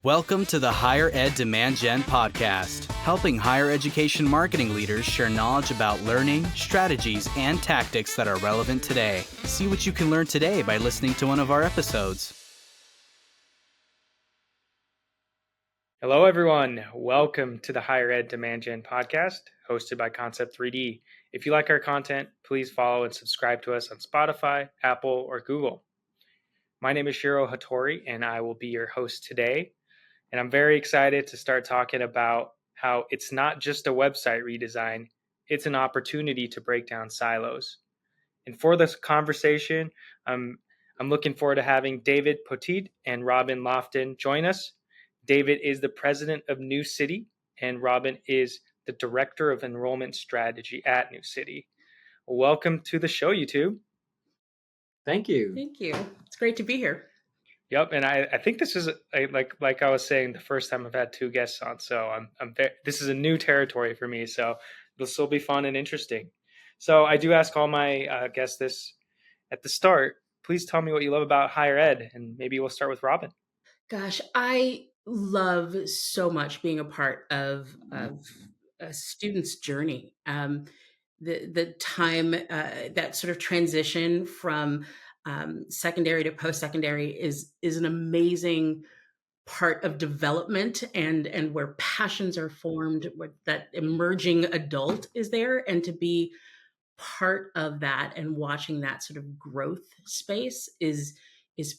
Welcome to the Higher Ed Demand Gen podcast, helping higher education marketing leaders share knowledge about learning, strategies, and tactics that are relevant today. See what you can learn today by listening to one of our episodes. Hello, everyone. Welcome to the Higher Ed Demand Gen podcast, hosted by Concept 3D. If you like our content, please follow and subscribe to us on Spotify, Apple, or Google. My name is Shiro Hattori, and I will be your host today. And I'm very excited to start talking about how it's not just a website redesign, it's an opportunity to break down silos. And for this conversation, I'm looking forward to having David Poteet and Robin Lofton join us. David is the president of New City, and Robin is the director of enrollment strategy at New City. Welcome to the show, you two. Thank you. Thank you. It's great to be here. Yep, and I think this is like I was saying, the first time I've had two guests on, so this is a new territory for me. So this will be fun and interesting. So I do ask all my guests this at the start. Please tell me what you love about higher ed, and maybe we'll start with Robin. Gosh, I love so much being a part of a student's journey. The time that sort of transition from secondary to post-secondary is an amazing part of development and where passions are formed, where that emerging adult is there, and to be part of that and watching that sort of growth space is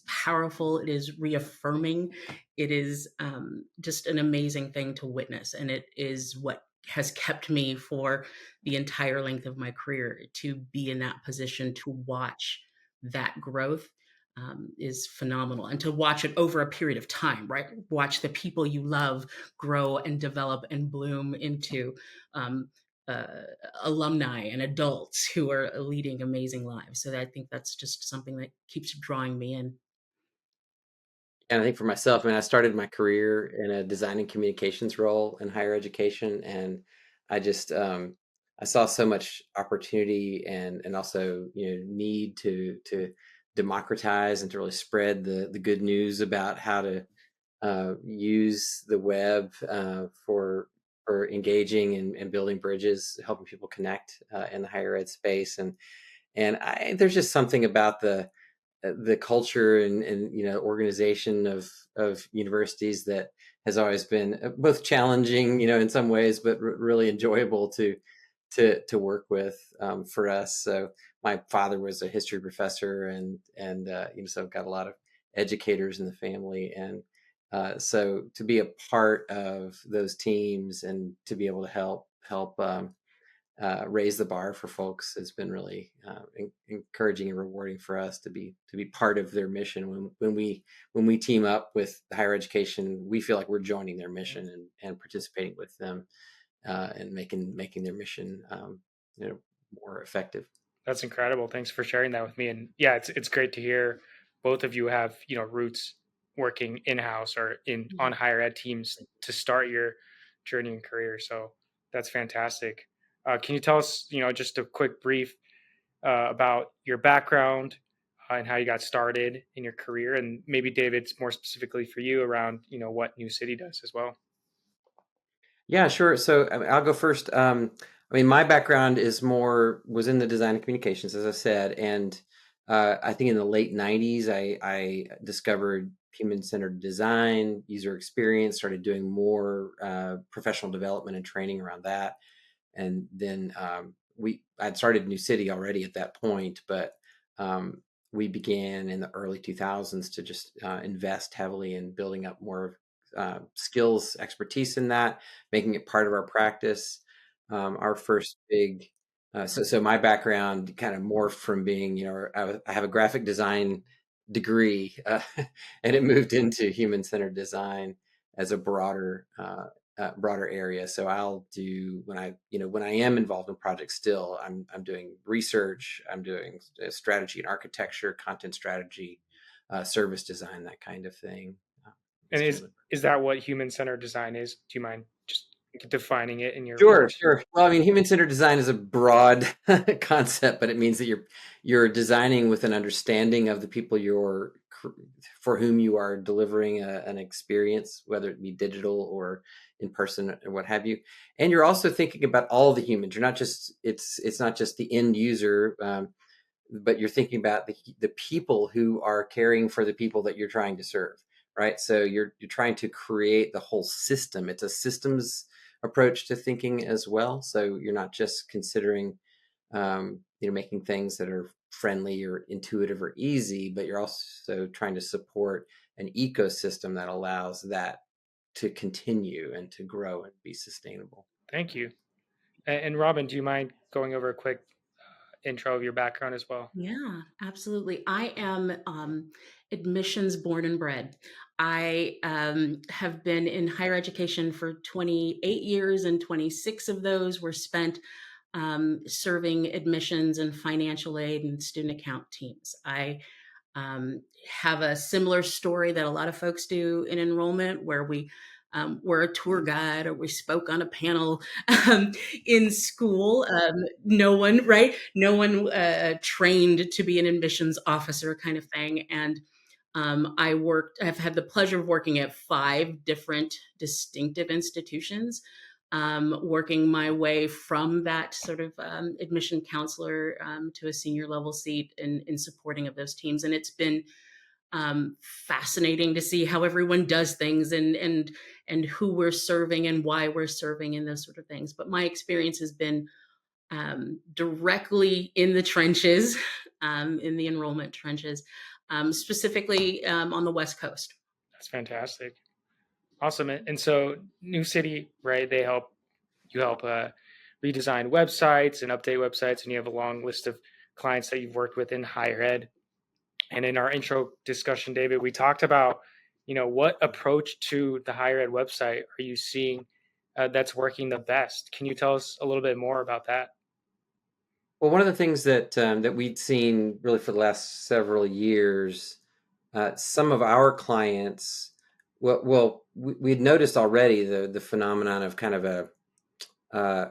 powerful. It is reaffirming. It is just an amazing thing to witness, and it is what has kept me for the entire length of my career. To be in that position to watch that growth is phenomenal, and to watch it over a period of time, right? Watch the people you love grow and develop and bloom into alumni and adults who are leading amazing lives. So I think that's just something that keeps drawing me in. And I think for myself, I started my career in a design and communications role in higher education, and I just I saw so much opportunity and also need to democratize and to really spread the good news about how to use the web for engaging and building bridges, helping people connect in the higher ed space, and there's just something about the culture and organization of universities that has always been both challenging in some ways, but really enjoyable to work with for us. So my father was a history professor, and so I've got a lot of educators in the family, and so to be a part of those teams and to be able to help raise the bar for folks has been really encouraging and rewarding for us to be part of their mission. When we team up with higher education, we feel like we're joining their mission and participating with them and making their mission more effective. That's incredible. Thanks for sharing that with me. And yeah, it's great to hear both of you have roots working in-house or on higher ed teams to start your journey and career. So that's fantastic. Can you tell us, just a quick brief about your background and how you got started in your career, and maybe David's more specifically for you around, what New City does as well? Yeah, sure. So I'll go first. My background was in the design and communications, as I said, and I think in the late '90s, I discovered human-centered design, user experience, started doing more professional development and training around that. And then I'd started New City already at that point, but we began in the early 2000s to just invest heavily in building up more skills, expertise in that, making it part of our practice. Our first big, so my background kind of morphed from being, I have a graphic design degree, and it moved into human-centered design as a broader area. So I'll do when I am involved in projects still, I'm doing research, I'm doing strategy and architecture, content strategy, service design, that kind of thing. And is that what human-centered design is? Do you mind just defining it in your Sure, words? sure. Well, human-centered design is a broad concept, but it means that you're designing with an understanding of the people you're for whom you are delivering an experience, whether it be digital or in person or what have you. And you're also thinking about all the humans. You're not just, it's not just the end user, but you're thinking about the people who are caring for the people that you're trying to serve, right? So you're trying to create the whole system. It's a systems approach to thinking as well. So you're not just considering making things that are friendly or intuitive or easy, but you're also trying to support an ecosystem that allows that to continue and to grow and be sustainable. Thank you. And Robin, do you mind going over a quick intro of your background as well? Yeah, absolutely. I am admissions born and bred. I have been in higher education for 28 years, and 26 of those were spent serving admissions and financial aid and student account teams. I have a similar story that a lot of folks do in enrollment, where we were a tour guide or we spoke on a panel um, in school. No one, right? No one trained to be an admissions officer, kind of thing. And I've had the pleasure of working at 5 different distinctive institutions, working my way from that sort of admission counselor to a senior level seat in supporting of those teams. And it's been fascinating to see how everyone does things, and who we're serving and why we're serving and those sort of things. But my experience has been directly in the trenches, in the enrollment trenches, specifically on the West Coast. That's fantastic. Awesome. And so New City, right? You help redesign websites and update websites, and you have a long list of clients that you've worked with in higher ed. And in our intro discussion, David, we talked about, what approach to the higher ed website are you seeing that's working the best? Can you tell us a little bit more about that? Well, one of the things that we'd seen really for the last several years, some of our clients, we'd noticed already the phenomenon of kind of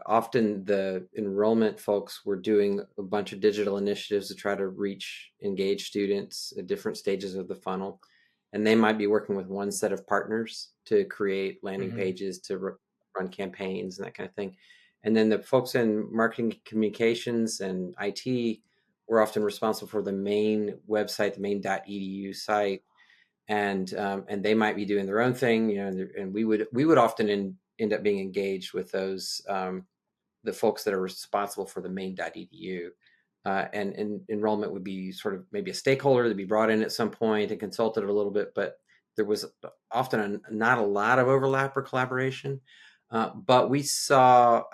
often the enrollment folks were doing a bunch of digital initiatives to try to engage students at different stages of the funnel. And they might be working with one set of partners to create landing pages, to run campaigns and that kind of thing. And then the folks in marketing communications and IT were often responsible for the main website, the main.edu site. And they might be doing their own thing, and we would often end up being engaged with those the folks that are responsible for the main.edu, and enrollment would be sort of maybe a stakeholder to be brought in at some point and consulted a little bit, but there was often not a lot of overlap or collaboration. But we saw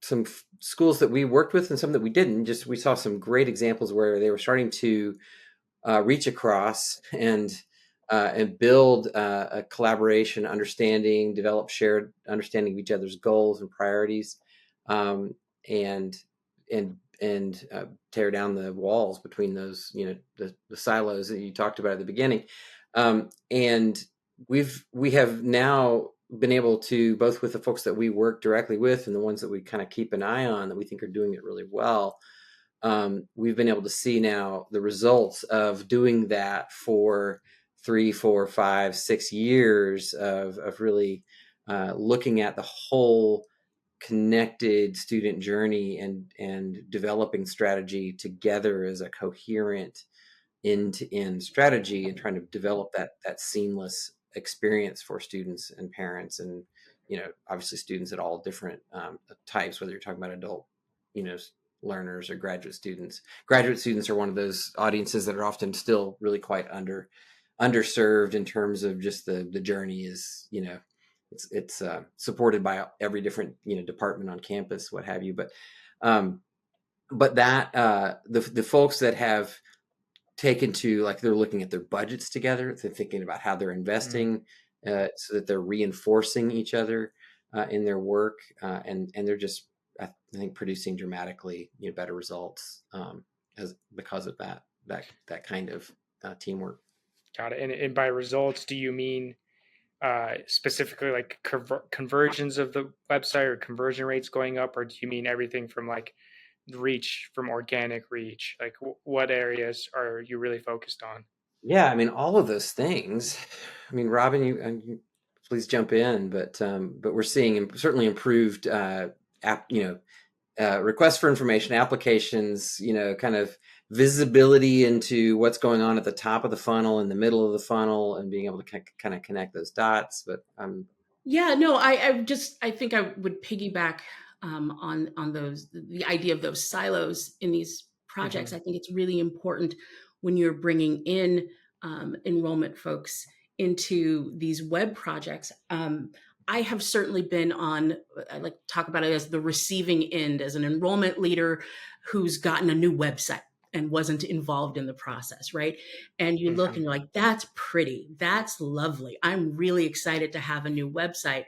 some schools that we worked with and some that we didn't. Just we saw some great examples where they were starting to reach across and build a collaboration, understanding, develop shared understanding of each other's goals and priorities, and tear down the walls between those, the silos that you talked about at the beginning. And we have now been able to, both with the folks that we work directly with and the ones that we kind of keep an eye on that we think are doing it really well, we've been able to see now the results of doing that for 3, 4, 5, 6 years of really looking at the whole connected student journey and developing strategy together as a coherent end-to-end strategy, and trying to develop that seamless experience for students and parents, and obviously students at all different types, whether you're talking about adult learners or graduate students. Graduate students are one of those audiences that are often still really quite underserved in terms of just the journey is, it's supported by every different department on campus, what have you. But that the folks that have taken to, like, they're looking at their budgets together, they're thinking about how they're investing, so that they're reinforcing each other in their work, and they're just, I think, producing dramatically better results because of that kind of teamwork. Got it. And by results, do you mean specifically like conversions of the website or conversion rates going up, or do you mean everything from like reach from organic reach? Like what areas are you really focused on? Yeah, I mean, all of those things. I mean, Robin, you please jump in, but we're seeing certainly improved requests for information, applications, kind of visibility into what's going on at the top of the funnel, in the middle of the funnel, and being able to kind of connect those dots. But Yeah, no, I think I would piggyback on those the idea of those silos in these projects. Mm-hmm. I think it's really important when you're bringing in enrollment folks into these web projects. I have certainly been on, I like to talk about it as the receiving end, as an enrollment leader who's gotten a new website and wasn't involved in the process, right? And you look and you're like, that's pretty, that's lovely. I'm really excited to have a new website.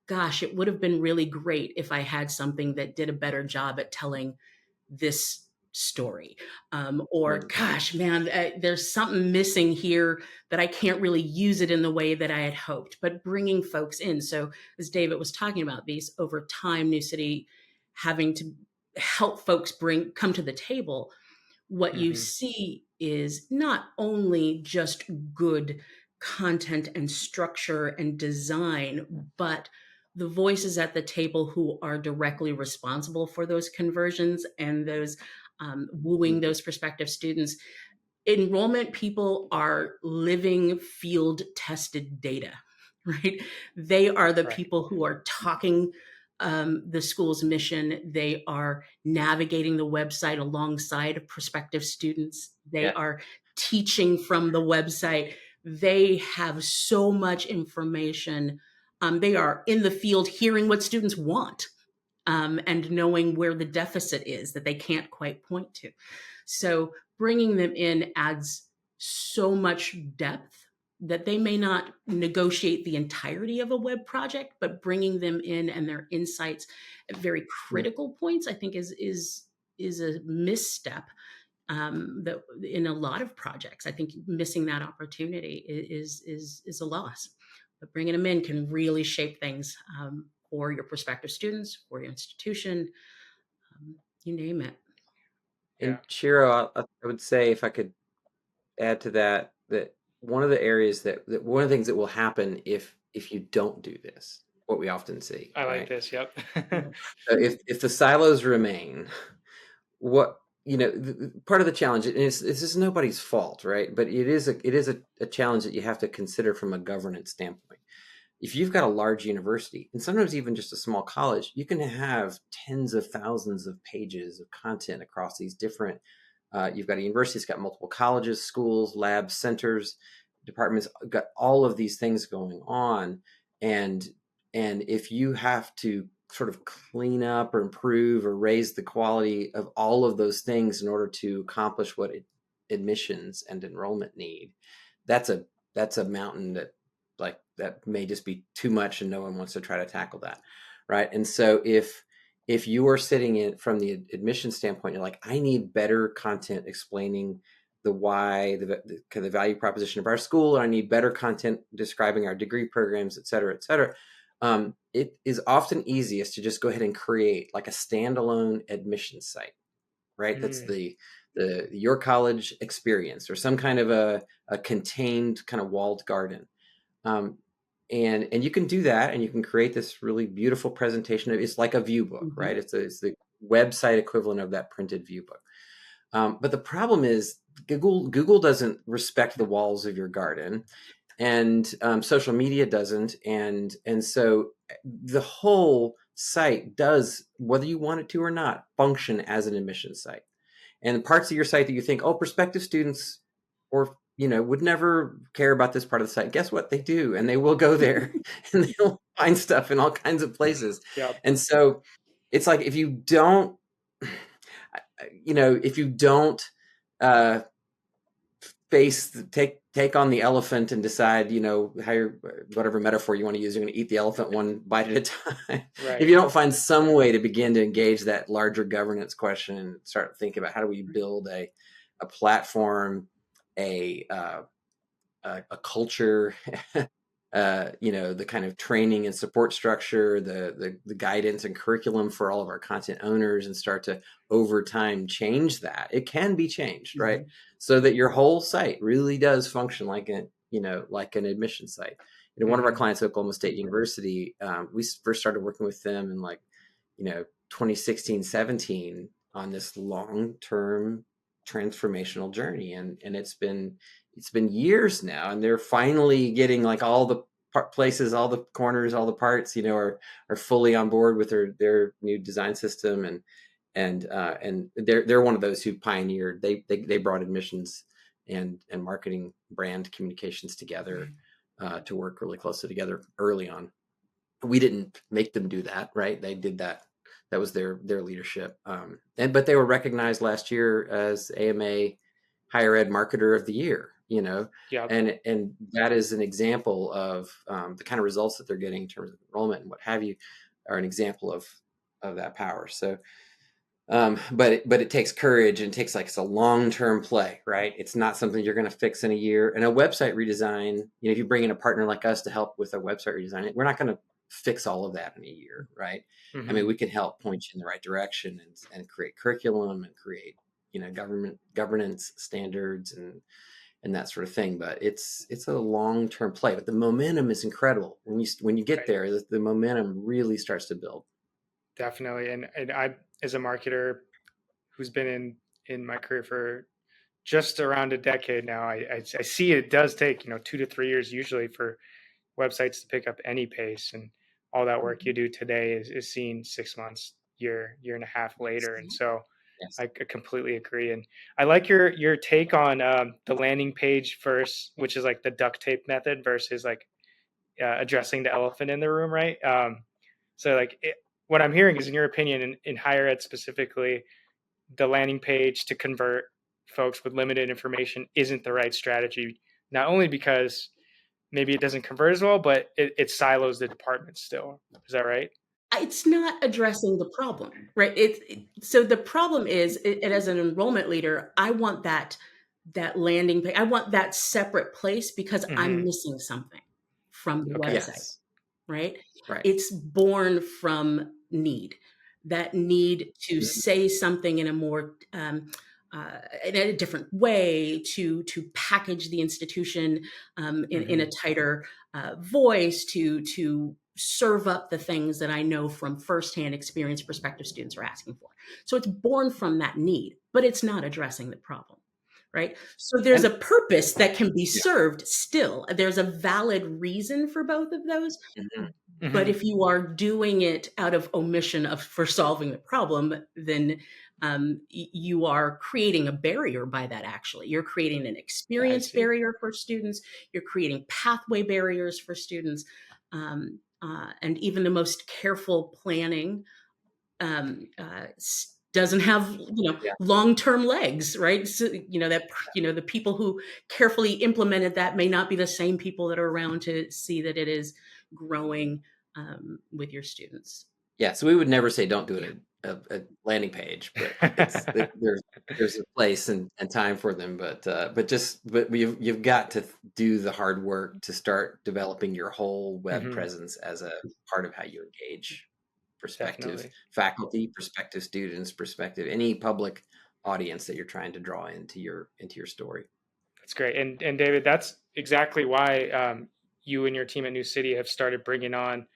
Gosh, it would have been really great if I had something that did a better job at telling this story. Or, gosh, man, there's something missing here that I can't really use it in the way that I had hoped. But bringing folks in. So, as David was talking about, these over time, New City having to help folks come to the table, what you Mm-hmm. see is not only just good content and structure and design, but the voices at the table who are directly responsible for those conversions and those wooing those prospective students. Enrollment people are living field tested data, right? They are the Right. people who are talking the school's mission. They are navigating the website alongside prospective students. They yeah, are teaching from the website. They have so much information. They are in the field hearing what students want, and knowing where the deficit is that they can't quite point to. So bringing them in adds so much depth that they may not negotiate the entirety of a web project, but bringing them in and their insights at very critical points, I think is a misstep, that in a lot of projects. I think missing that opportunity is a loss. But bringing them in can really shape things, for your prospective students, for your institution, you name it. and Yeah. Shiro, I would say, if I could add to that, that one of the areas that one of the things that will happen if you don't do this, what we often see, I like right? this. Yep. Yeah. So if the silos remain, what part of the challenge, and this is nobody's fault, right? But it is a challenge that you have to consider from a governance standpoint. If you've got a large university, and sometimes even just a small college, you can have tens of thousands of pages of content across these different. You've got a university that's got multiple colleges, schools, labs, centers, departments, got all of these things going on, and if you have to sort of clean up or improve or raise the quality of all of those things in order to accomplish what admissions and enrollment need, that's a mountain that may just be too much, and no one wants to try to tackle that, right? And so if you are sitting in from the admission standpoint, you're like, I need better content explaining the why, the value proposition of our school, and I need better content describing our degree programs, et cetera, et cetera. It is often easiest to just go ahead and create like a standalone admission site, right? That's the your college experience, or some kind of a contained kind of walled garden. Um, and you can do that, and you can create this really beautiful presentation. It's like a view book, Mhm. right? It's the website equivalent of that printed view book. But the problem is Google doesn't respect the walls of your garden, and social media doesn't, and so the whole site does, whether you want it to or not, function as an admission site. And parts of your site that you think, oh, prospective students or would never care about this part of the site, guess what, they do, and they will go there and they'll find stuff in all kinds of places. Yep. And so it's like, if you don't uh take on the elephant and decide, how whatever metaphor you want to use, you're going to eat the elephant one bite at a time. If Right. you don't find some way to begin to engage that larger governance question and start thinking about how do we build a platform, a culture, the kind of training and support structure, the guidance and curriculum for all of our content owners, and start to over time change that. It can be changed, right? So that your whole site really does function like like an admission site. One of our clients, Oklahoma State University, we first started working with them in 2016, 17 on this long-term transformational journey. And it's been years now, and they're finally getting like all the places, all the corners, all the parts, are fully on board with their new design system. And they're one of those who pioneered, they brought admissions and marketing brand communications together, to work really closely together early on. We didn't make them do that, right? They did that. That was their leadership. But they were recognized last year as AMA Higher Ed Marketer of the Year, and that is an example of the kind of results that they're getting in terms of enrollment and what have you, are an example of that power. So, but it takes courage, and it takes it's a long-term play, right? It's not something you're going to fix in a year. And a website redesign, if you bring in a partner like us to help with a website redesign, we're not going to fix all of that in a year, right? I mean, we can help point you in the right direction and create curriculum and create, governance standards and that sort of thing. But it's a long-term play, but the momentum is incredible. When you get there, the momentum really starts to build. Definitely. And I, as a marketer who's been in my career for just around a decade now, I see it does take, 2 to 3 years usually for websites to pick up any pace, and all that work you do today is seen 6 months, year and a half later. And so Yes. I completely agree. And I like your take on the landing page first, which is like the duct tape method versus addressing the elephant in the room, right? So what I'm hearing is, in your opinion, in higher ed specifically, the landing page to convert folks with limited information isn't the right strategy, not only because maybe it doesn't convert as well, but it silos the department still. Is that right? It's not addressing the problem, right? So the problem is, as an enrollment leader, I want that landing page. I want that separate place because I'm missing something from the website, Yes. right? Right. It's born from need, that need to say something in a more in a different way, to package the institution in a tighter voice, to serve up the things that I know from firsthand experience prospective students are asking for. So it's born from that need, but it's not addressing the problem, right? So there's a purpose that can be served still. There's a valid reason for both of those. But if you are doing it out of omission for solving the problem, then you are creating a barrier by that. Actually, you're creating an experience barrier for students. You're creating pathway barriers for students. And even the most careful planning doesn't have long-term legs, right? So, the people who carefully implemented that may not be the same people that are around to see that it is growing with your students. Yeah, so we would never say don't do a landing page, but there's a place and time for them. But you've got to do the hard work to start developing your whole web presence as a part of how you engage prospective faculty, prospective students, prospective any public audience that you're trying to draw into your story. That's great. And David, that's exactly why you and your team at New City have started bringing on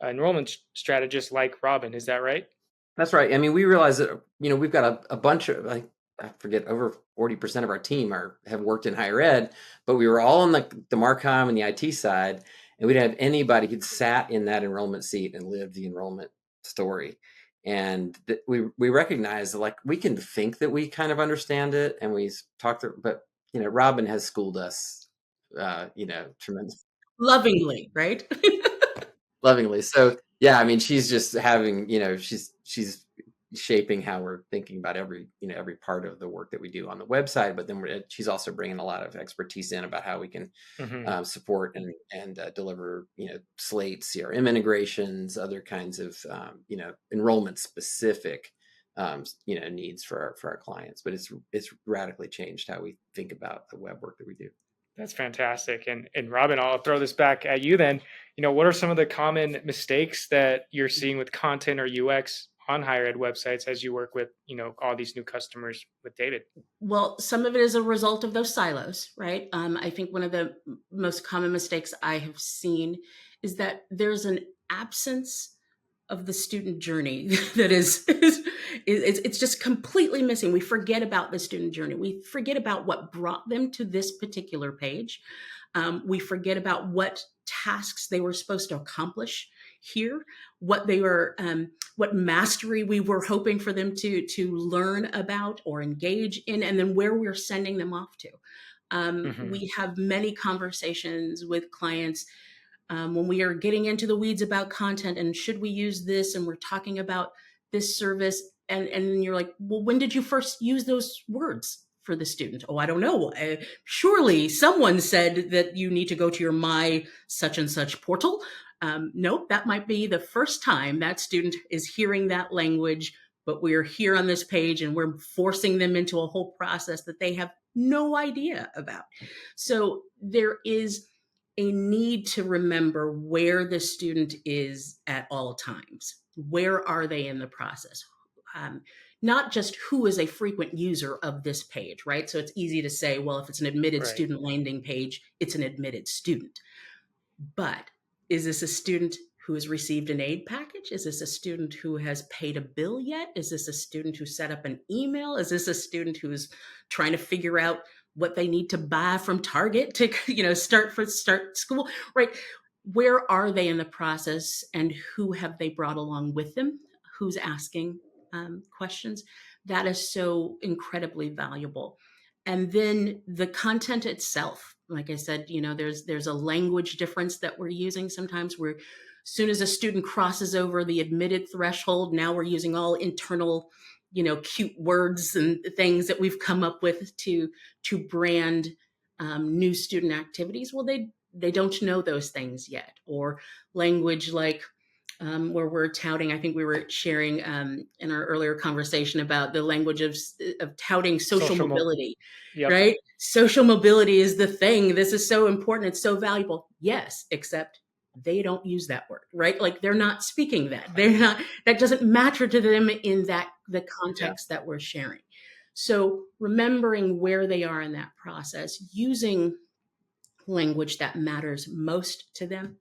enrollment strategists like Robin. Is that right? That's right. I mean, we realize that, we've got a bunch of, I forget, over 40% of our team have worked in higher ed, but we were all on the Marcom and the IT side, and we didn't have anybody who'd sat in that enrollment seat and lived the enrollment story. And we recognize that we can think that we kind of understand it, and we talk through, but Robin has schooled us, tremendous, lovingly, right? lovingly. So yeah, I mean, she's just having, she's shaping how we're thinking about every part of the work that we do on the website. But then she's also bringing a lot of expertise in about how we can support and deliver, Slate, CRM integrations, other kinds of, enrollment specific, needs for our clients. But it's radically changed how we think about the web work that we do. That's fantastic. And Robin, I'll throw this back at you then. What are some of the common mistakes that you're seeing with content or UX on higher ed websites as you work with, all these new customers with David? Well, some of it is a result of those silos, right? I think one of the most common mistakes I have seen is that there's an absence of the student journey that it's just completely missing. We forget about the student journey. We forget about what brought them to this particular page. We forget about what tasks they were supposed to accomplish here, what they were, what mastery we were hoping for them to learn about or engage in, and then where we're sending them off to. We have many conversations with clients when we are getting into the weeds about content and should we use this, and we're talking about this service, and you're like, well, when did you first use those words for the student? Oh, I don't know. Surely someone said that you need to go to your my such and such portal. Nope, that might be the first time that student is hearing that language, but we're here on this page and we're forcing them into a whole process that they have no idea about. So there is a need to remember where the student is at all times. Where are they in the process? Not just who is a frequent user of this page, right? So it's easy to say, well, if it's an admitted student landing page, it's an admitted student. But is this a student who has received an aid package? Is this a student who has paid a bill yet? Is this a student who set up an email? Is this a student who's trying to figure out what they need to buy from Target to, start school, right? Where are they in the process, and who have they brought along with them? Who's asking questions? That is so incredibly valuable. And then the content itself, like I said, there's a language difference that we're using sometimes. Where as soon as a student crosses over the admitted threshold, now we're using all internal, cute words and things that we've come up with to brand new student activities. Well, they don't know those things yet. Or language like where we're touting, I think we were sharing in our earlier conversation about the language of touting social mobility, right? Social mobility is the thing. This is so important. It's so valuable. Yes, except they don't use that word, right? Like they're not speaking that. That doesn't matter to them in the context that we're sharing. So remembering where they are in that process, using language that matters most to them.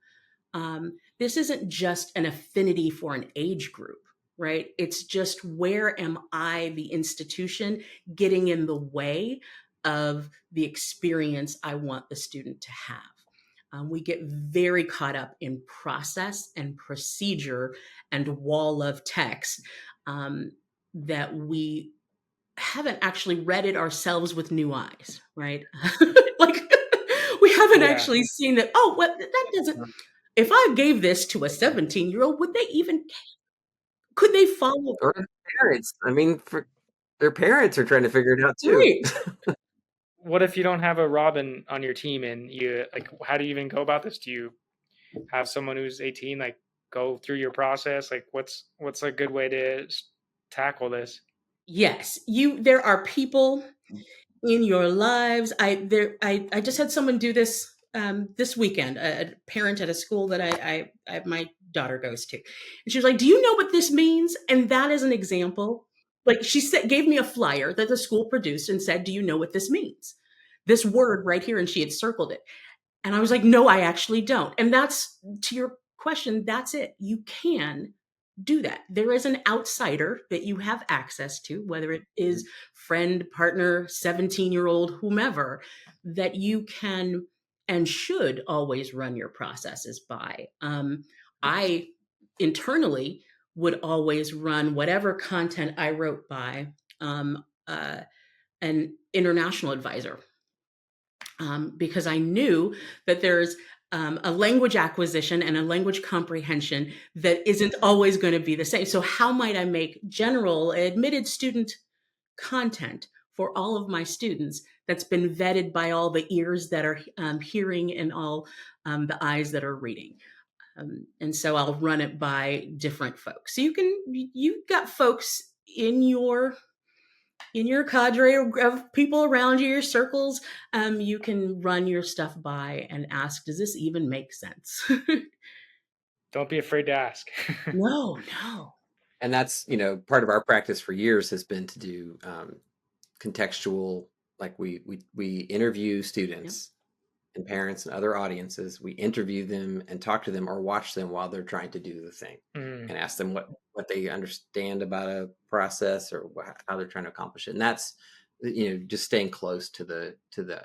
This isn't just an affinity for an age group, right? It's just, where am I, the institution, getting in the way of the experience I want the student to have? We get very caught up in process and procedure and wall of text that we haven't actually read it ourselves with new eyes, right? Like we haven't actually seen that. Oh, what that doesn't. If I gave this to a 17-year-old, would they even? Could they follow? Or parents. I mean, their parents are trying to figure it out too. Right. What if you don't have a Robin on your team, and how do you even go about this? Do you have someone who's 18 go through your process? What's a good way to tackle this? Yes, there are people in your lives. I just had someone do this this weekend. A parent at a school that my daughter goes to, and she was like, "Do you know what this means?" And that is an example. Like she gave me a flyer that the school produced and said, "Do you know what this means?" This word right here, and she had circled it. And I was like, "No, I actually don't." And that's, to your question, that's it. You can do that. There is an outsider that you have access to, whether it is friend, partner, 17-year-old, whomever, that you can and should always run your processes by. I internally would always run whatever content I wrote by an international advisor, because I knew that there's a language acquisition and a language comprehension that isn't always going to be the same. So how might I make general admitted student content for all of my students that's been vetted by all the ears that are hearing and all the eyes that are reading? And so I'll run it by different folks. So you've got folks in your in your cadre of people around you, your circles, you can run your stuff by and ask, does this even make sense? Don't be afraid to ask. No, no. And that's, part of our practice for years has been to do contextual, like we interview Yep. students and parents and other audiences. We interview them and talk to them or watch them while they're trying to do the thing, and ask them what they understand about a process or how they're trying to accomplish it. And that's, just staying close to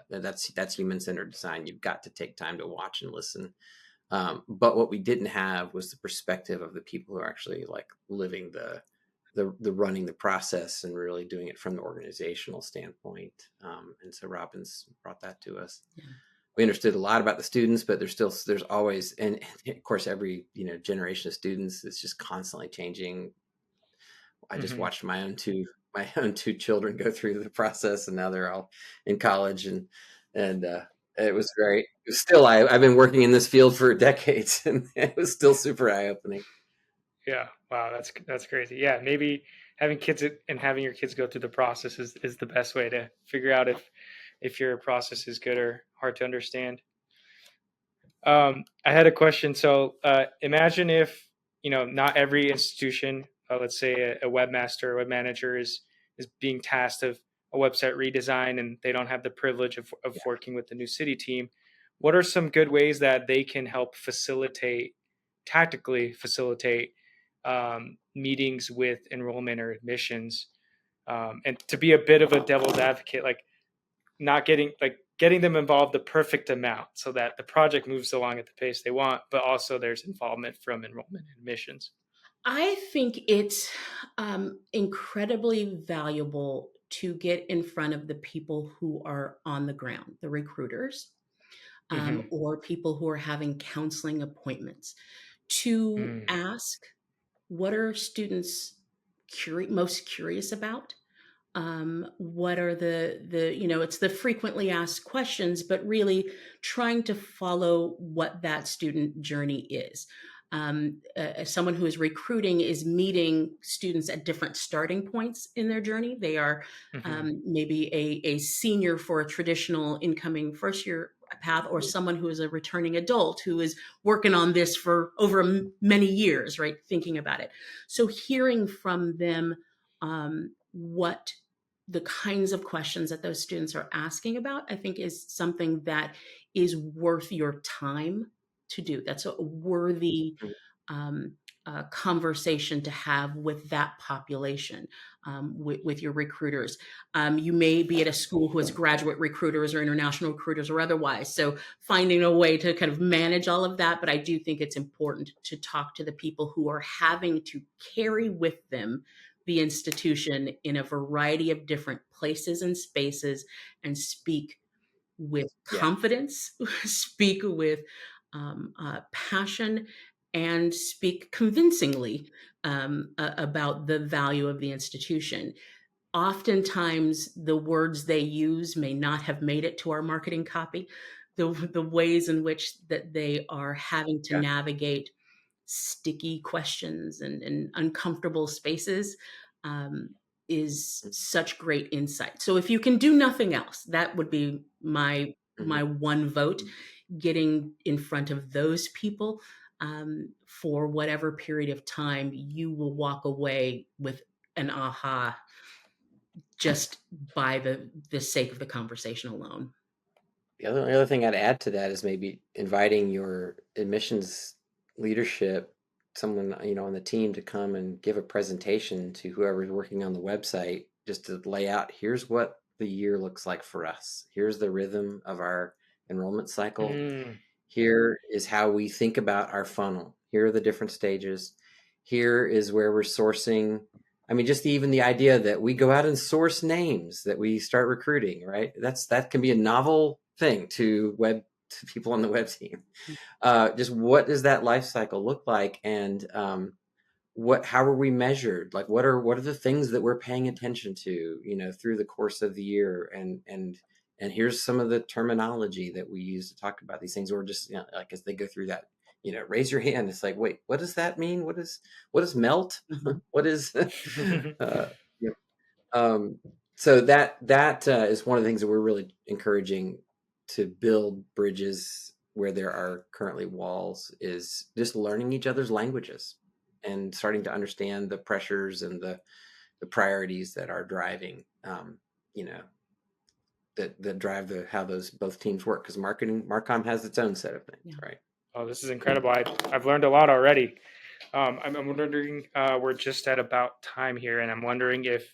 that's human-centered design. You've got to take time to watch and listen. But what we didn't have was the perspective of the people who are actually like living the running the process and really doing it from the organizational standpoint. And so Robin's brought that to us. Yeah. We understood a lot about the students, but there's always, and of course, every, generation of students is just constantly changing. I just watched my own two children go through the process, and now they're all in college, and it was great. It was still, I've been working in this field for decades, and it was still super eye opening. Yeah. Wow. That's crazy. Yeah. Maybe having kids and having your kids go through the process is the best way to figure out if your process is good or hard to understand. I had a question. So imagine if, not every institution, let's say a webmaster or web manager is being tasked of a website redesign and they don't have the privilege of Yeah. working with the new city team. What are some good ways that they can help tactically facilitate meetings with enrollment or admissions? And to be a bit of a devil's advocate, like not getting them involved the perfect amount so that the project moves along at the pace they want, but also there's involvement from enrollment and admissions. I think it's incredibly valuable to get in front of the people who are on the ground, the recruiters, Mm-hmm. or people who are having counseling appointments, to ask what are students most curious about. What are it's the frequently asked questions, but really trying to follow what that student journey is. As someone who is recruiting is meeting students at different starting points in their journey. They are Mm-hmm. maybe a senior for a traditional incoming first year path, or someone who is a returning adult who is working on this for over many years, right? Thinking about it. So hearing from them what the kinds of questions that those students are asking about, I think is something that is worth your time to do. That's a worthy um, conversation to have with that population, with your recruiters. You may be at a school who has graduate recruiters or international recruiters or otherwise. So finding a way to kind of manage all of that. But I do think it's important to talk to the people who are having to carry with them the institution in a variety of different places and spaces, and speak with Yeah. confidence, speak with passion, and speak convincingly about the value of the institution. Oftentimes, the words they use may not have made it to our marketing copy. The ways in which that they are having to Yeah. navigate sticky questions and uncomfortable spaces is such great insight. So if you can do nothing else, that would be my one vote. Getting in front of those people for whatever period of time, you will walk away with an aha just by the sake of the conversation alone. The other thing I'd add to that is maybe inviting your admissions leadership, someone, on the team, to come and give a presentation to whoever's working on the website, just to lay out, here's what the year looks like for us. Here's the rhythm of our enrollment cycle. Here is how we think about our funnel. Here are the different stages. Here is where we're sourcing. I mean, just even the idea that we go out and source names, that we start recruiting, right? That can be a novel thing to people on the web team. Just what does that life cycle look like, and how are we measured? Like, what are the things that we're paying attention to, through the course of the year, and here's some of the terminology that we use to talk about these things, or just, like, as they go through that, raise your hand. It's like, wait, what does that mean? What is melt? Mhm. What is, yeah. um, So that is one of the things that we're really encouraging to build bridges where there are currently walls, is just learning each other's languages and starting to understand the pressures and the priorities that are driving, you know, that drive how those both teams work, because Marcom has its own set of things, Yeah. right? Oh, this is incredible. I've learned a lot already. I'm wondering, we're just at about time here, and I'm wondering if,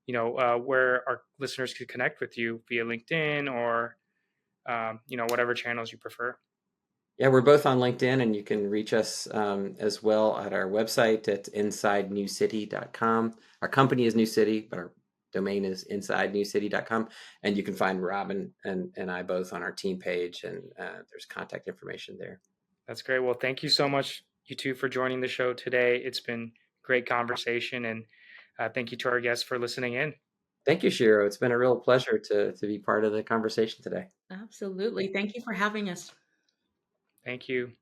where our listeners could connect with you via LinkedIn or, whatever channels you prefer. Yeah, we're both on LinkedIn, and you can reach us as well at our website at insidenewcity.com. Our company is New City, but our domain is insidenewcity.com. And you can find Robin and I both on our team page, and there's contact information there. That's great. Well, thank you so much, you two, for joining the show today. It's been great conversation, and thank you to our guests for listening in. Thank you, Shiro. It's been a real pleasure to be part of the conversation today. Absolutely. Thank you for having us. Thank you.